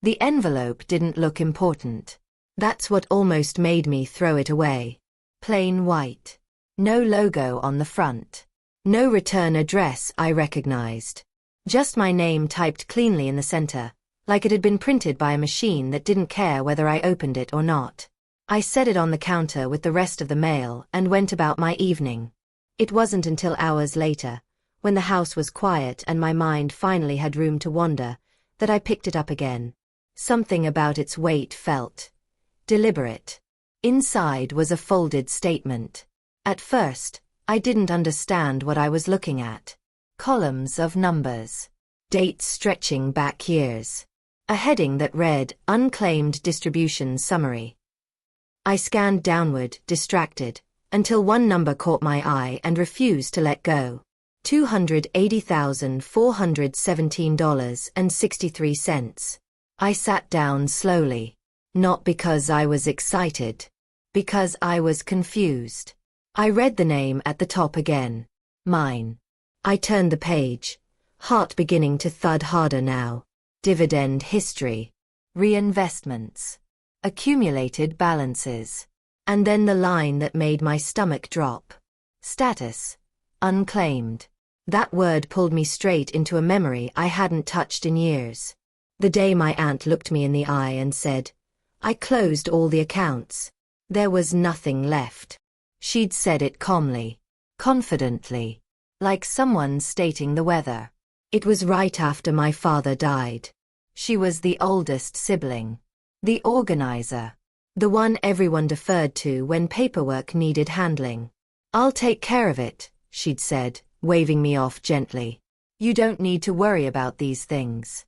The envelope didn't look important. That's what almost made me throw it away. Plain white. No logo on the front. No return address I recognized. Just my name typed cleanly in the center, like it had been printed by a machine that didn't care whether I opened it or not. I set it on the counter with the rest of the mail and went about my evening. It wasn't until hours later, when the house was quiet and my mind finally had room to wander, that I picked it up again. Something about its weight felt deliberate. Inside was a folded statement. At first, I didn't understand what I was looking at. Columns of numbers. Dates stretching back years. A heading that read, Unclaimed Distribution Summary. I scanned downward, distracted, until one number caught my eye and refused to let go. $280,417.63. I sat down slowly. Not because I was excited. Because I was confused. I read the name at the top again. Mine. I turned the page, heart beginning to thud harder now. Dividend history. Reinvestments. Accumulated balances. And then the line that made my stomach drop. Status. Unclaimed. That word pulled me straight into a memory I hadn't touched in years. The day my aunt looked me in the eye and said, I closed all the accounts. There was nothing left. She'd said it calmly, confidently, like someone stating the weather. It was right after my father died. She was the oldest sibling. The organizer. The one everyone deferred to when paperwork needed handling. I'll take care of it, she'd said, waving me off gently. You don't need to worry about these things.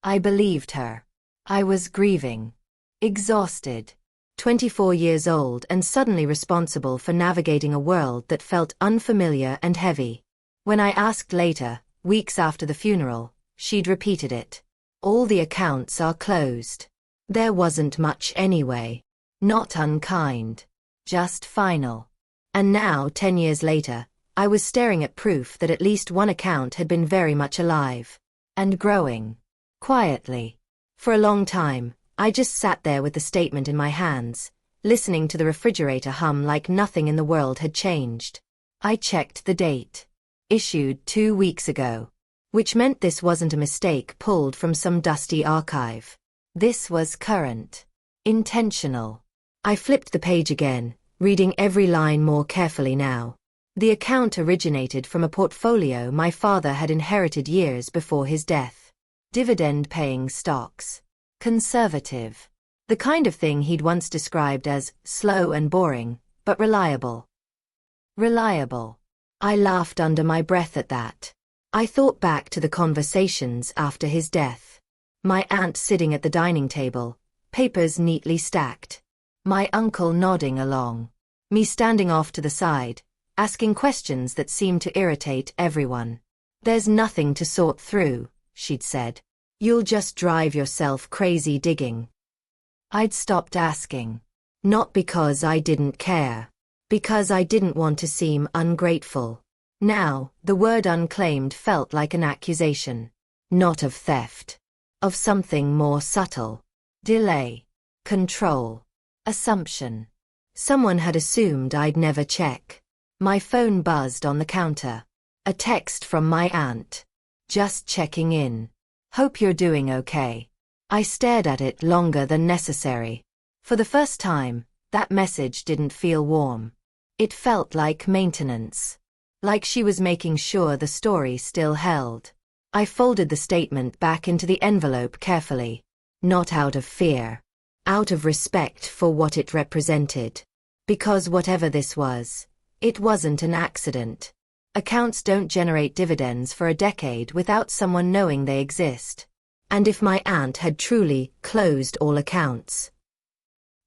I believed her. I was grieving. Exhausted. 24 years old and suddenly responsible for navigating a world that felt unfamiliar and heavy. When I asked later, weeks after the funeral, she'd repeated it. All the accounts are closed. There wasn't much anyway. Not unkind. Just final. And now, 10 years later, I was staring at proof that at least one account had been very much alive. And growing. Quietly. For a long time, I just sat there with the statement in my hands, listening to the refrigerator hum like nothing in the world had changed. I checked the date. Issued 2 weeks ago. Which meant this wasn't a mistake pulled from some dusty archive. This was current. Intentional. I flipped the page again, reading every line more carefully now. The account originated from a portfolio my father had inherited years before his death. Dividend-paying stocks. Conservative. The kind of thing he'd once described as slow and boring, but reliable. Reliable. I laughed under my breath at that. I thought back to the conversations after his death. My aunt sitting at the dining table, papers neatly stacked. My uncle nodding along. Me standing off to the side, asking questions that seemed to irritate everyone. There's nothing to sort through, she'd said. You'll just drive yourself crazy digging. I'd stopped asking. Not because I didn't care. Because I didn't want to seem ungrateful. Now, the word unclaimed felt like an accusation. Not of theft. Of something more subtle. Delay. Control. Assumption. Someone had assumed I'd never check. My phone buzzed on the counter. A text from my aunt. Just checking in. Hope you're doing okay. I stared at it longer than necessary. For the first time, that message didn't feel warm. It felt like maintenance. Like she was making sure the story still held. I folded the statement back into the envelope carefully. Not out of fear. Out of respect for what it represented. Because whatever this was, it wasn't an accident. Accounts don't generate dividends for a decade without someone knowing they exist. And if my aunt had truly closed all accounts,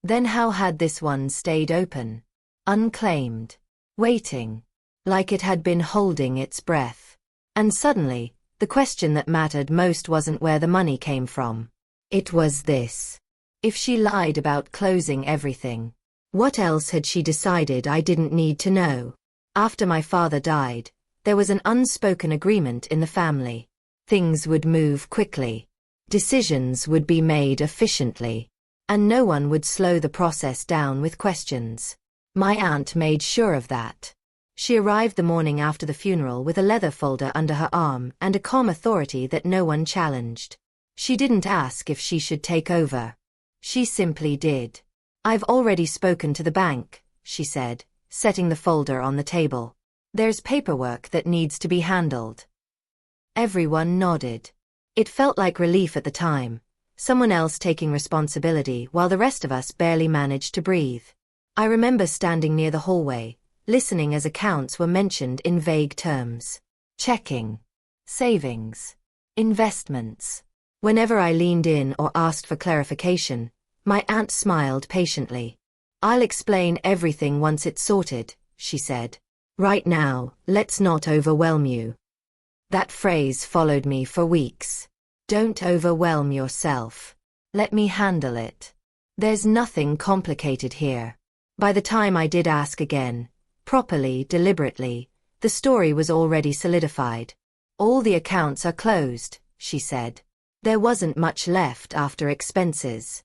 then how had this one stayed open? Unclaimed. Waiting. Like it had been holding its breath. And suddenly, the question that mattered most wasn't where the money came from. It was this. If she lied about closing everything, what else had she decided I didn't need to know? After my father died, there was an unspoken agreement in the family. Things would move quickly. Decisions would be made efficiently, and no one would slow the process down with questions. My aunt made sure of that. She arrived the morning after the funeral with a leather folder under her arm and a calm authority that no one challenged. She didn't ask if she should take over. She simply did. "I've already spoken to the bank," she said, setting the folder on the table. "There's paperwork that needs to be handled." Everyone nodded. It felt like relief at the time, someone else taking responsibility while the rest of us barely managed to breathe. I remember standing near the hallway, listening as accounts were mentioned in vague terms. Checking. Savings. Investments. Whenever I leaned in or asked for clarification, my aunt smiled patiently. "I'll explain everything once it's sorted," she said. "Right now, let's not overwhelm you." That phrase followed me for weeks. Don't overwhelm yourself. Let me handle it. There's nothing complicated here. By the time I did ask again, properly, deliberately, the story was already solidified. "All the accounts are closed," she said. "There wasn't much left after expenses."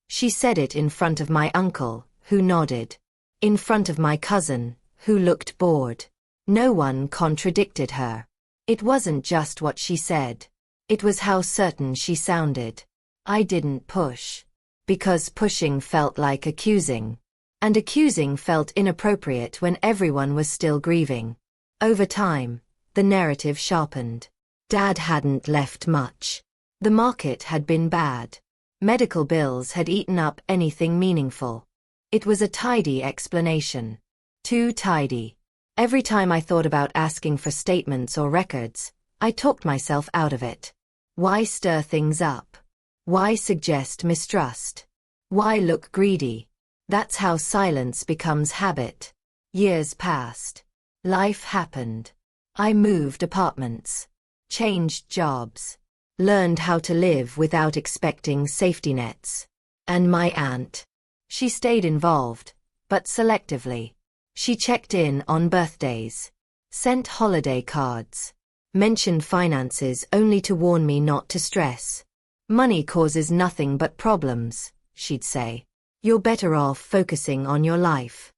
She said it in front of my uncle, who nodded. In front of my cousin, who looked bored. No one contradicted her. It wasn't just what she said. It was how certain she sounded. I didn't push. Because pushing felt like accusing. And accusing felt inappropriate when everyone was still grieving. Over time, the narrative sharpened. Dad hadn't left much. The market had been bad. Medical bills had eaten up anything meaningful. It was a tidy explanation. Too tidy. Every time I thought about asking for statements or records, I talked myself out of it. Why stir things up? Why suggest mistrust? Why look greedy? That's how silence becomes habit. Years passed. Life happened. I moved apartments. Changed jobs. Learned how to live without expecting safety nets. And my aunt. She stayed involved, but selectively. She checked in on birthdays. Sent holiday cards. Mentioned finances only to warn me not to stress. "Money causes nothing but problems," she'd say. "You're better off focusing on your life."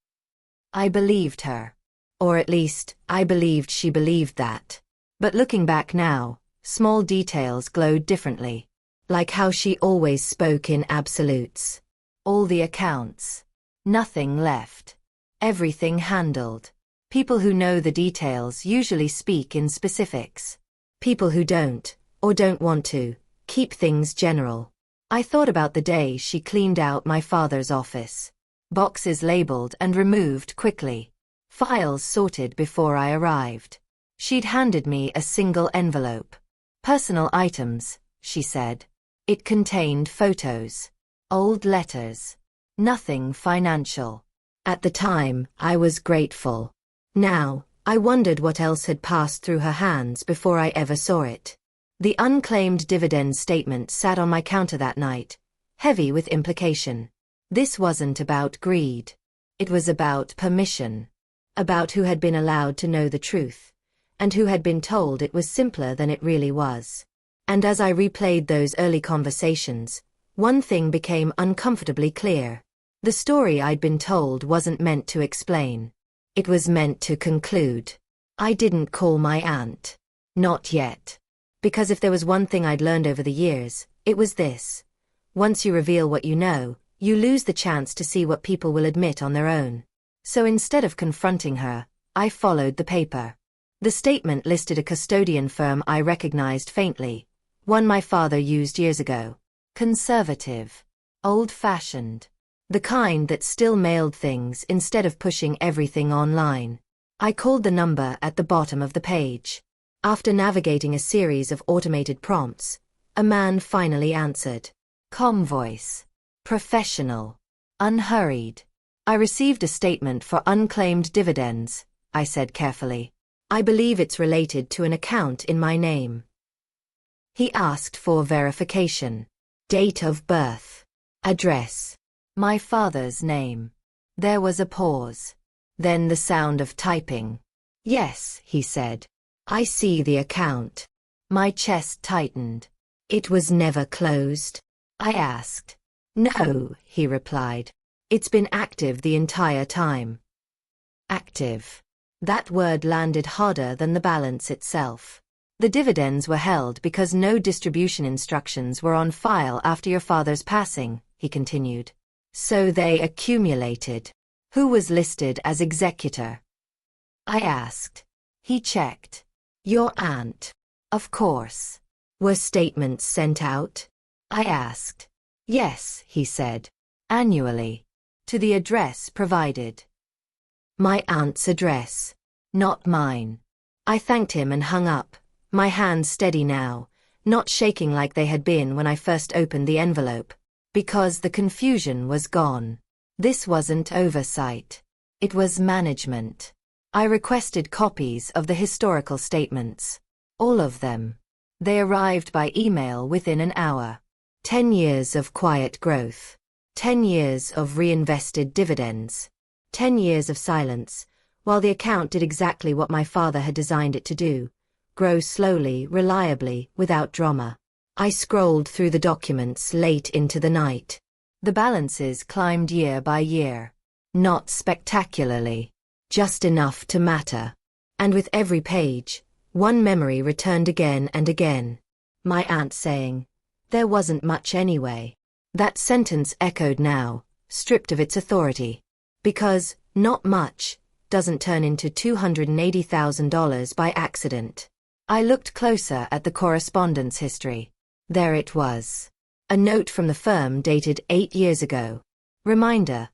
I believed her. Or at least, I believed she believed that. But looking back now, small details glowed differently. Like how she always spoke in absolutes. All the accounts. Nothing left. Everything handled. People who know the details usually speak in specifics. People who don't, or don't want to, keep things general. I thought about the day she cleaned out my father's office. Boxes labeled and removed quickly. Files sorted before I arrived. She'd handed me a single envelope. "Personal items," she said. It contained photos. Old letters. Nothing financial. At the time, I was grateful. Now, I wondered what else had passed through her hands before I ever saw it. The unclaimed dividend statement sat on my counter that night, heavy with implication. This wasn't about greed. It was about permission. About who had been allowed to know the truth, and who had been told it was simpler than it really was. And as I replayed those early conversations, one thing became uncomfortably clear. The story I'd been told wasn't meant to explain. It was meant to conclude. I didn't call my aunt. Not yet. Because if there was one thing I'd learned over the years, it was this. Once you reveal what you know, you lose the chance to see what people will admit on their own. So instead of confronting her, I followed the paper. The statement listed a custodian firm I recognized faintly, one my father used years ago. Conservative. Old-fashioned. The kind that still mailed things instead of pushing everything online. I called the number at the bottom of the page. After navigating a series of automated prompts, a man finally answered. Calm voice. Professional. Unhurried. "I received a statement for unclaimed dividends," I said carefully. "I believe it's related to an account in my name." He asked for verification. Date of birth. Address. My father's name. There was a pause. Then the sound of typing. "Yes," he said. "I see the account." My chest tightened. It was never closed? I asked. No, he replied. It's been active the entire time. Active. That word landed harder than the balance itself. The dividends were held because no distribution instructions were on file after your father's passing, he continued. So they accumulated. Who was listed as executor? I asked. He checked. Your aunt. Of course. Were statements sent out? I asked. Yes, he said. Annually. To the address provided. My aunt's address. Not mine. I thanked him and hung up, my hands steady now, not shaking like they had been when I first opened the envelope, because the confusion was gone. This wasn't oversight. It was management. I requested copies of the historical statements. All of them. They arrived by email within an hour. 10 years of quiet growth. 10 years of reinvested dividends. 10 years of silence, while the account did exactly what my father had designed it to do. Grow slowly, reliably, without drama. I scrolled through the documents late into the night. The balances climbed year by year. Not spectacularly. Just enough to matter. And with every page, one memory returned again and again. My aunt saying, "There wasn't much anyway." That sentence echoed now, stripped of its authority. Because, not much, doesn't turn into $280,000 by accident. I looked closer at the correspondence history. There it was. A note from the firm dated 8 years ago. Reminder.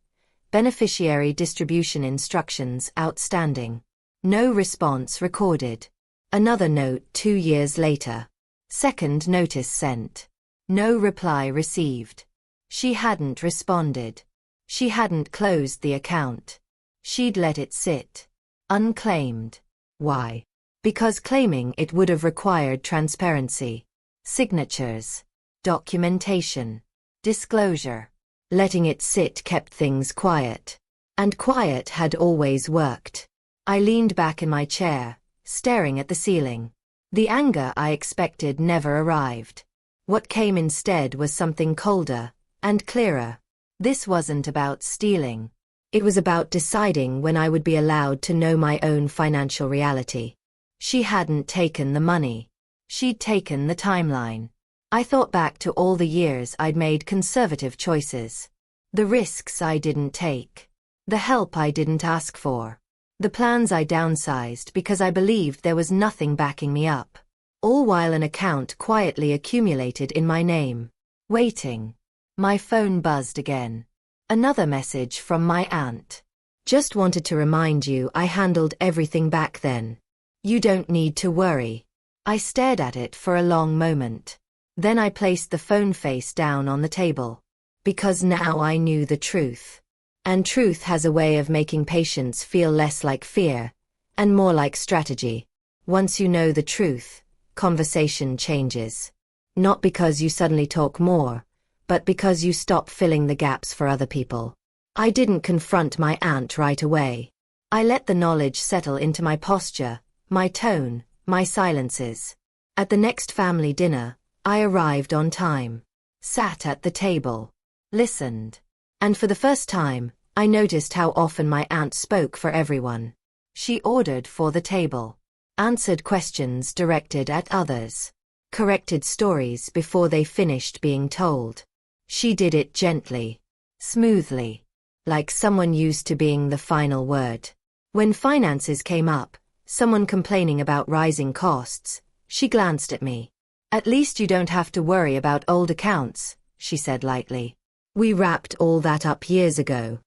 Beneficiary distribution instructions outstanding. No response recorded. Another note 2 years later. Second notice sent. No reply received. She hadn't responded. She hadn't closed the account. She'd let it sit. Unclaimed. Why? Because claiming it would have required transparency. Signatures. Documentation. Disclosure. Letting it sit kept things quiet. And quiet had always worked. I leaned back in my chair, staring at the ceiling. The anger I expected never arrived. What came instead was something colder and clearer. This wasn't about stealing. It was about deciding when I would be allowed to know my own financial reality. She hadn't taken the money. She'd taken the timeline. I thought back to all the years I'd made conservative choices. The risks I didn't take. The help I didn't ask for. The plans I downsized because I believed there was nothing backing me up. All while an account quietly accumulated in my name. Waiting. My phone buzzed again. Another message from my aunt. Just wanted to remind you I handled everything back then. You don't need to worry. I stared at it for a long moment. Then I placed the phone face down on the table. Because now I knew the truth. And truth has a way of making patience feel less like fear, and more like strategy. Once you know the truth, conversation changes. Not because you suddenly talk more, but because you stop filling the gaps for other people. I didn't confront my aunt right away. I let the knowledge settle into my posture, my tone, my silences. At the next family dinner, I arrived on time. Sat at the table. Listened. And for the first time, I noticed how often my aunt spoke for everyone. She ordered for the table. Answered questions directed at others. Corrected stories before they finished being told. She did it gently. Smoothly. Like someone used to being the final word. When finances came up, someone complaining about rising costs, she glanced at me. "At least you don't have to worry about old accounts," she said lightly. "We wrapped all that up years ago."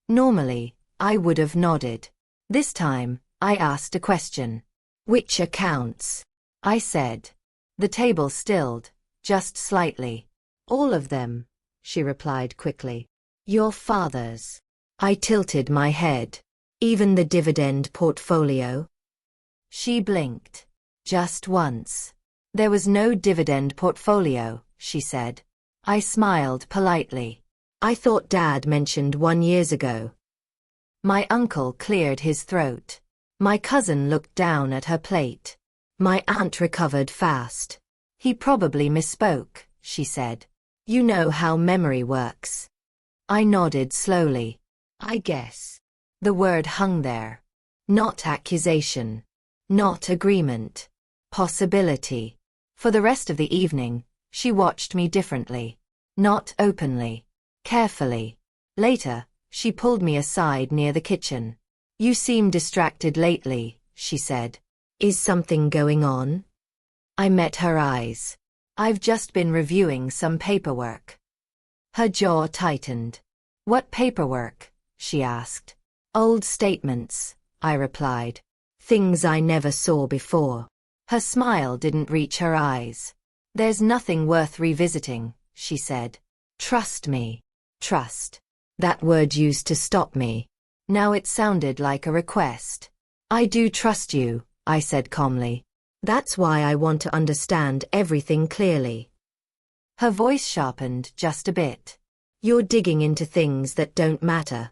Normally, I would have nodded. This time, I asked a question. "Which accounts?" I said. The table stilled, just slightly. "All of them," she replied quickly. "Your father's." I tilted my head. "Even the dividend portfolio?" She blinked. Just once. "There was no dividend portfolio," she said. I smiled politely. "I thought Dad mentioned one years ago." My uncle cleared his throat. My cousin looked down at her plate. My aunt recovered fast. He probably misspoke, she said. You know how memory works. I nodded slowly. I guess. The word hung there. Not accusation. Not agreement. Possibility. For the rest of the evening, she watched me differently. Not openly. Carefully. Later, she pulled me aside near the kitchen. You seem distracted lately, she said. Is something going on? I met her eyes. I've just been reviewing some paperwork. Her jaw tightened. What paperwork? She asked. Old statements, I replied. Things I never saw before. Her smile didn't reach her eyes. There's nothing worth revisiting, she said. Trust me. Trust. That word used to stop me. Now it sounded like a request. I do trust you, I said calmly. That's why I want to understand everything clearly. Her voice sharpened just a bit. You're digging into things that don't matter.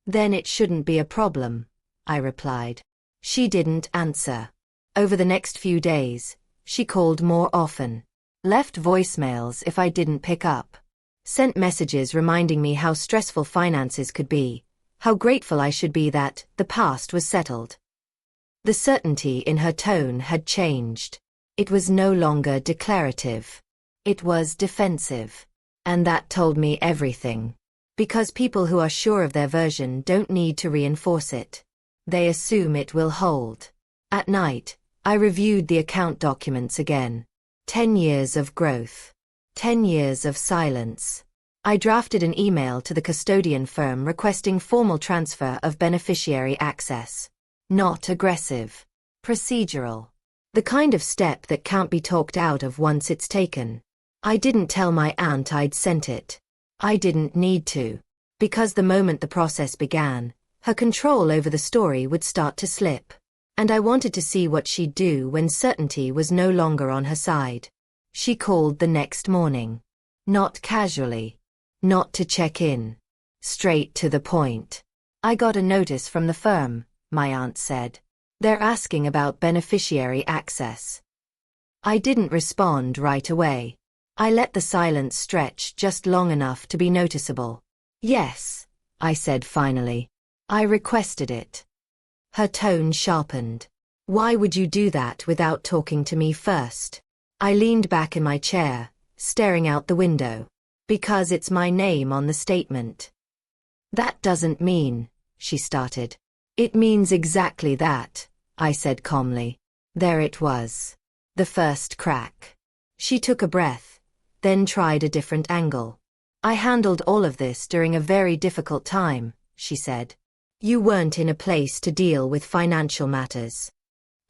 Then it shouldn't be a problem, I replied. She didn't answer. Over the next few days, she called more often. Left voicemails if I didn't pick up. Sent messages reminding me how stressful finances could be, how grateful I should be that the past was settled. The certainty in her tone had changed. It was no longer declarative. It was defensive. And that told me everything. Because people who are sure of their version don't need to reinforce it. They assume it will hold. At night, I reviewed the account documents again. 10 years of growth. 10 years of silence. I drafted an email to the custodian firm requesting formal transfer of beneficiary access. Not aggressive. Procedural. The kind of step that can't be talked out of once it's taken. I didn't tell my aunt I'd sent it. I didn't need to. Because the moment the process began, her control over the story would start to slip. And I wanted to see what she'd do when certainty was no longer on her side. She called the next morning. Not casually. Not to check in. Straight to the point. I got a notice from the firm, my aunt said. They're asking about beneficiary access. I didn't respond right away. I let the silence stretch just long enough to be noticeable. Yes, I said finally. I requested it. Her tone sharpened. Why would you do that without talking to me first? I leaned back in my chair, staring out the window. Because it's my name on the statement. That doesn't mean, she started. It means exactly that, I said calmly. There it was. The first crack. She took a breath, then tried a different angle. I handled all of this during a very difficult time, she said. You weren't in a place to deal with financial matters.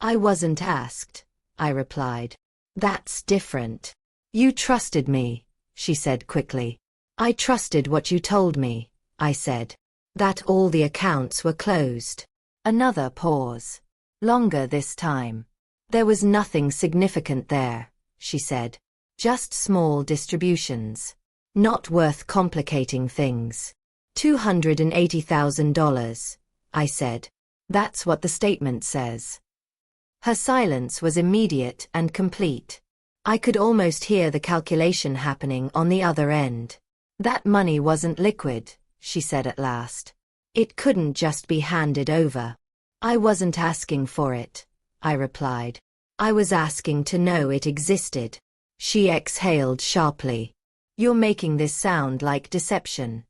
I wasn't asked, I replied. That's different. You trusted me, she said quickly. I trusted what you told me, I said. That all the accounts were closed. Another pause. Longer this time. There was nothing significant there, she said. Just small distributions. Not worth complicating things. $280,000, I said. That's what the statement says. Her silence was immediate and complete. I could almost hear the calculation happening on the other end. That money wasn't liquid, she said at last. It couldn't just be handed over. I wasn't asking for it, I replied. I was asking to know it existed. She exhaled sharply. You're making this sound like deception.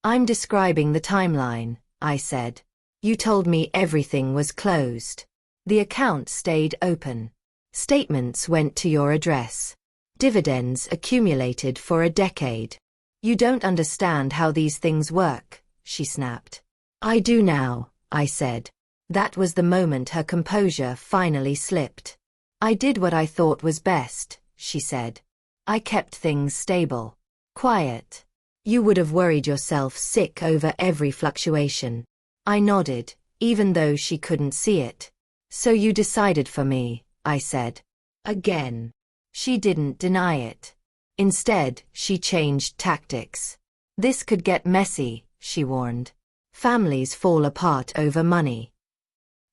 I'm describing the timeline, I said. You told me everything was closed. The account stayed open. Statements went to your address. Dividends accumulated for a decade. You don't understand how these things work, she snapped. I do now, I said. That was the moment her composure finally slipped. I did what I thought was best, she said. I kept things stable. Quiet. You would have worried yourself sick over every fluctuation. I nodded, even though she couldn't see it. So you decided for me, I said. Again. She didn't deny it. Instead, she changed tactics. This could get messy, she warned. Families fall apart over money.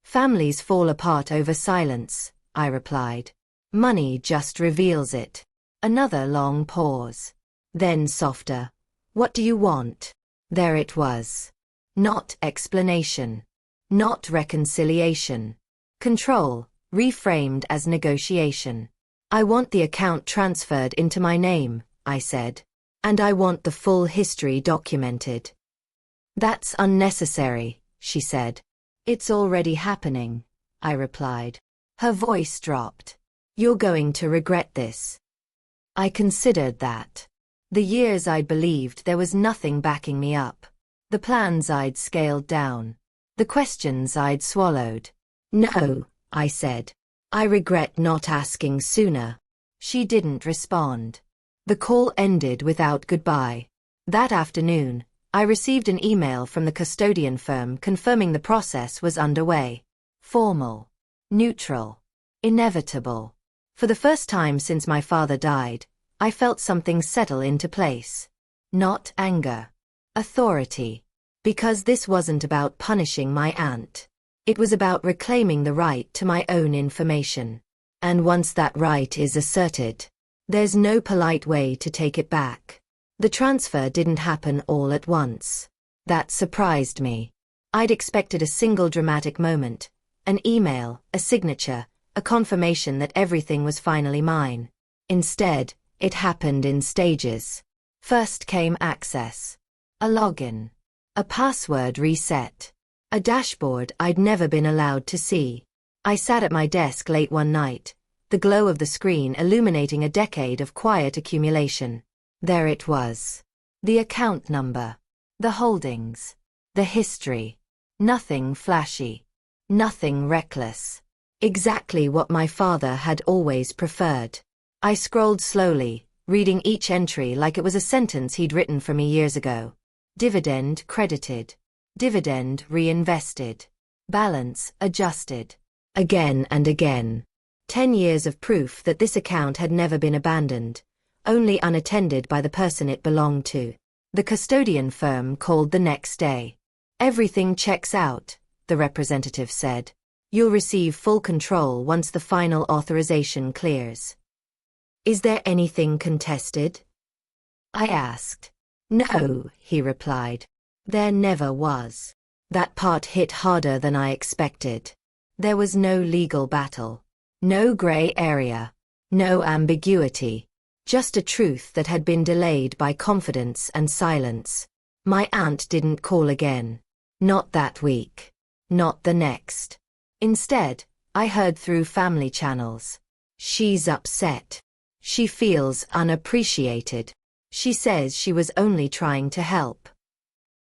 Families fall apart over silence, I replied. Money just reveals it. Another long pause. Then softer. What do you want? There it was. Not explanation. Not reconciliation. Control, reframed as negotiation. I want the account transferred into my name, I said. And I want the full history documented. That's unnecessary, she said. It's already happening, I replied. Her voice dropped. You're going to regret this. I considered that. The years I'd believed there was nothing backing me up. The plans I'd scaled down. The questions I'd swallowed. No, I said. I regret not asking sooner. She didn't respond. The call ended without goodbye. That afternoon, I received an email from the custodian firm confirming the process was underway. Formal. Neutral. Inevitable. For the first time since my father died, I felt something settle into place. Not anger. Authority. Because this wasn't about punishing my aunt. It was about reclaiming the right to my own information. And once that right is asserted, there's no polite way to take it back. The transfer didn't happen all at once. That surprised me. I'd expected a single dramatic moment, an email, a signature, a confirmation that everything was finally mine. Instead, it happened in stages. First came access. A login. A password reset. A dashboard I'd never been allowed to see. I sat at my desk late one night, the glow of the screen illuminating a decade of quiet accumulation. There it was. The account number. The holdings. The history. Nothing flashy. Nothing reckless. Exactly what my father had always preferred. I scrolled slowly, reading each entry like it was a sentence he'd written for me years ago. Dividend credited. Dividend reinvested. Balance adjusted. Again and again. 10 years of proof that this account had never been abandoned, only unattended by the person it belonged to. The custodian firm called the next day. Everything checks out, the representative said. You'll receive full control once the final authorization clears. Is there anything contested? I asked. No, he replied. There never was. That part hit harder than I expected. There was no legal battle. No gray area. No ambiguity. Just a truth that had been delayed by confidence and silence. My aunt didn't call again. Not that week. Not the next. Instead, I heard through family channels. She's upset. She feels unappreciated. She says she was only trying to help.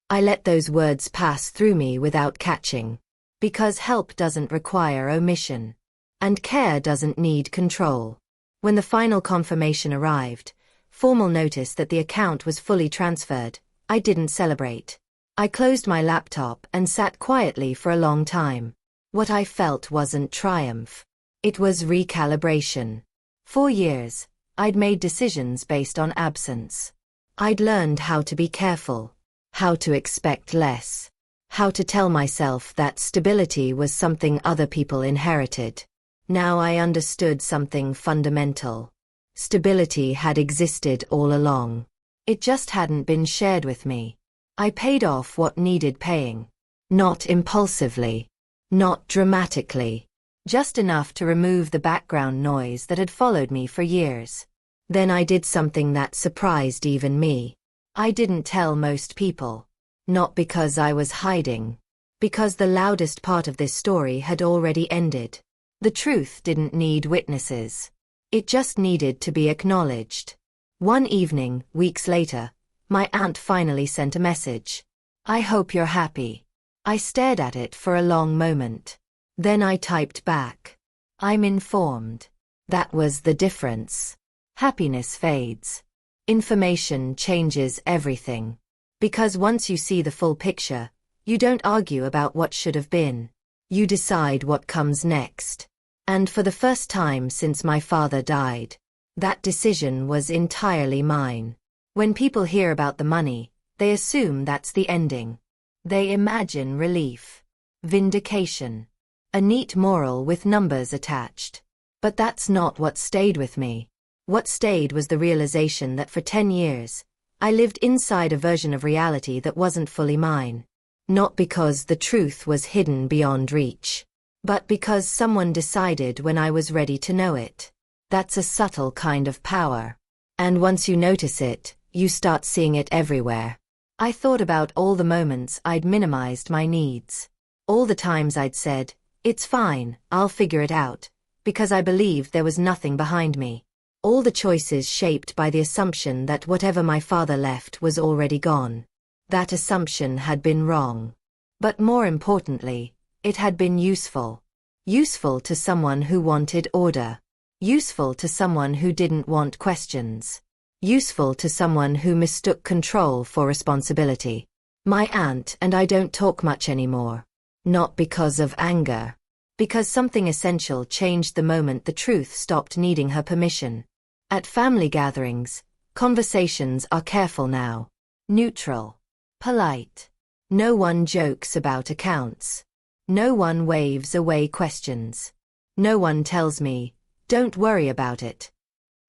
I let those words pass through me without catching. Because help doesn't require omission. And care doesn't need control. When the final confirmation arrived, formal notice that the account was fully transferred, I didn't celebrate. I closed my laptop and sat quietly for a long time. What I felt wasn't triumph. It was recalibration. For years, I'd made decisions based on absence. I'd learned how to be careful, how to expect less, how to tell myself that stability was something other people inherited. Now I understood something fundamental. Stability had existed all along. It just hadn't been shared with me. I paid off what needed paying. Not impulsively. Not dramatically. Just enough to remove the background noise that had followed me for years. Then I did something that surprised even me. I didn't tell most people. Not because I was hiding. Because the loudest part of this story had already ended. The truth didn't need witnesses. It just needed to be acknowledged. One evening, weeks later, my aunt finally sent a message. I hope you're happy. I stared at it for a long moment. Then I typed back. I'm informed. That was the difference. Happiness fades. Information changes everything. Because once you see the full picture, you don't argue about what should have been. You decide what comes next. And for the first time since my father died, that decision was entirely mine. When people hear about the money, they assume that's the ending. They imagine relief, vindication, a neat moral with numbers attached. But that's not what stayed with me. What stayed was the realization that for 10 years, I lived inside a version of reality that wasn't fully mine. Not because the truth was hidden beyond reach, but because someone decided when I was ready to know it. That's a subtle kind of power. And once you notice it, you start seeing it everywhere. I thought about all the moments I'd minimized my needs. All the times I'd said, "It's fine, I'll figure it out," because I believed there was nothing behind me. All the choices shaped by the assumption that whatever my father left was already gone. That assumption had been wrong. But more importantly, it had been useful. Useful to someone who wanted order. Useful to someone who didn't want questions. Useful to someone who mistook control for responsibility. My aunt and I don't talk much anymore. Not because of anger. Because something essential changed the moment the truth stopped needing her permission. At family gatherings, conversations are careful now. Neutral. Polite. No one jokes about accounts. No one waves away questions. No one tells me, "Don't worry about it."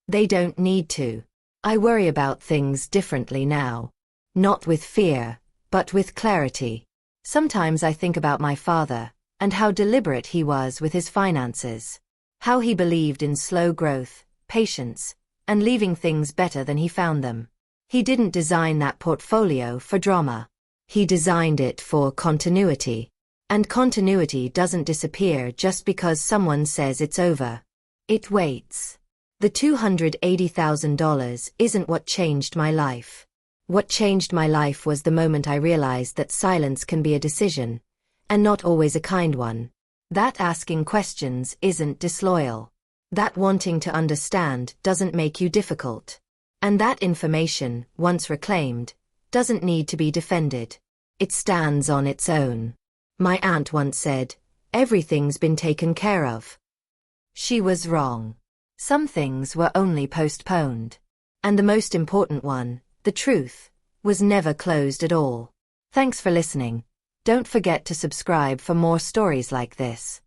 They don't need to. I worry about things differently now. Not with fear, but with clarity. Sometimes I think about my father, and how deliberate he was with his finances. How he believed in slow growth, patience, and leaving things better than he found them. He didn't design that portfolio for drama. He designed it for continuity. And continuity doesn't disappear just because someone says it's over. It waits. The $280,000 isn't what changed my life. What changed my life was the moment I realized that silence can be a decision, and not always a kind one. That asking questions isn't disloyal. That wanting to understand doesn't make you difficult. And that information, once reclaimed, doesn't need to be defended. It stands on its own. My aunt once said, "Everything's been taken care of." She was wrong. Some things were only postponed. And the most important one, the truth, was never closed at all. Thanks for listening. Don't forget to subscribe for more stories like this.